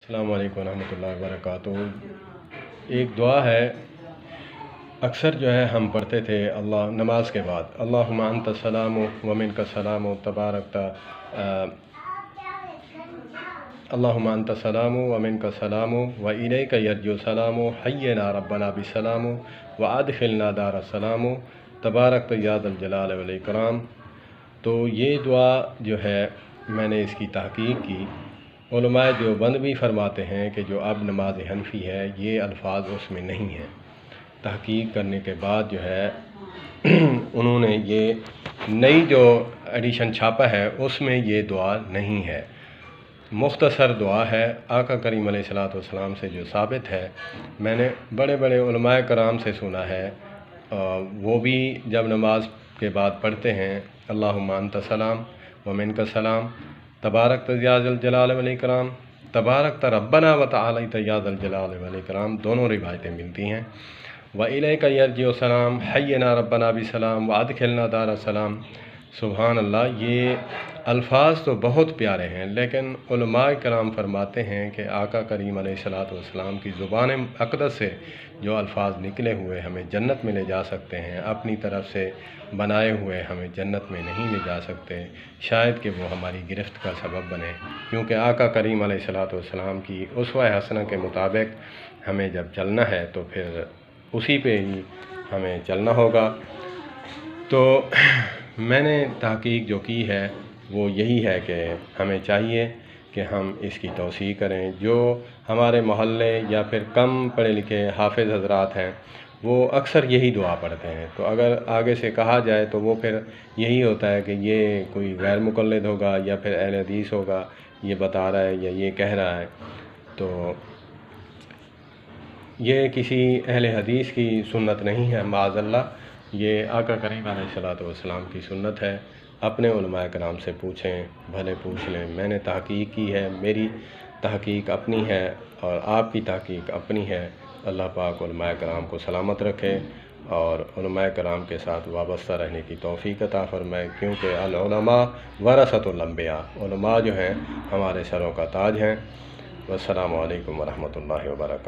السلام علیکم ورحمۃ اللہ وبرکاتہ۔ ایک دعا ہے، اکثر جو ہے ہم پڑھتے تھے اللہ نماز کے بعد، اللہم انت السلام و منک السلام تبارکتا، اللہم انت السلام و منک السلام و الیک یرجع السلام حینا ربنا بالسلام و ادخلنا دار السلام تبارکت یا ذا الجلال والاکرام۔ تو یہ دعا جو ہے میں نے اس کی تحقیق کی۔ علماء دیوبند بھی فرماتے ہیں کہ جو اب نماز حنفی ہے یہ الفاظ اس میں نہیں ہیں۔ تحقیق کرنے کے بعد جو ہے انہوں نے یہ نئی جو ایڈیشن چھاپا ہے اس میں یہ دعا نہیں ہے، مختصر دعا ہے، آقا کریم علیہ الصلوۃ والسلام سے جو ثابت ہے۔ میں نے بڑے بڑے علماء کرام سے سنا ہے، وہ بھی جب نماز کے بعد پڑھتے ہیں اللہم انت السلام و منک السلام تبارکت یا ذا الجلال والاکرام، تبارکت ربنا و تعالیت یا ذا الجلال والاکرام، دونوں روایتیں ملتی ہیں۔ وَإِلَيْكَ يَرْجِعُ السَّلَامُ حَيِّنَا رَبَّنَا بِالسَّلَامِ وَأَدْخِلْنَا دَارَ السَّلَامِ۔ سبحان اللہ، یہ الفاظ تو بہت پیارے ہیں، لیکن علماء کرام فرماتے ہیں کہ آقا کریم علیہ الصلوۃ والسلام کی زبان اقدس سے جو الفاظ نکلے ہوئے ہمیں جنت میں لے جا سکتے ہیں، اپنی طرف سے بنائے ہوئے ہمیں جنت میں نہیں لے جا سکتے، شاید کہ وہ ہماری گرفت کا سبب بنے، کیونکہ آقا کریم علیہ الصلوۃ والسلام کی اسوہ حسنہ کے مطابق ہمیں جب چلنا ہے تو پھر اسی پہ ہی ہمیں چلنا ہوگا۔ تو میں نے تحقیق جو کی ہے وہ یہی ہے کہ ہمیں چاہیے کہ ہم اس کی توسیع کریں۔ جو ہمارے محلے یا پھر کم پڑھے لکھے حافظ حضرات ہیں وہ اکثر یہی دعا پڑھتے ہیں، تو اگر آگے سے کہا جائے تو وہ پھر یہی ہوتا ہے کہ یہ کوئی غیر مقلد ہوگا یا پھر اہل حدیث ہوگا، یہ بتا رہا ہے یا یہ کہہ رہا ہے۔ تو یہ کسی اہل حدیث کی سنت نہیں ہے، معاذ اللہ، یہ آقا کریم علیہ الصلوۃ والسلام کی سنت ہے۔ اپنے علماء کرام سے پوچھیں، بھلے پوچھ لیں۔ میں نے تحقیق کی ہے، میری تحقیق اپنی ہے اور آپ کی تحقیق اپنی ہے۔ اللہ پاک علماء کرام کو سلامت رکھے اور علماء کرام کے ساتھ وابستہ رہنے کی توفیق عطا فرمائے، کیونکہ العلماء ورثۃ الانبیاء، علماء جو ہیں ہمارے سروں کا تاج ہیں۔ والسلام علیکم ورحمۃ اللہ وبرکاتہ۔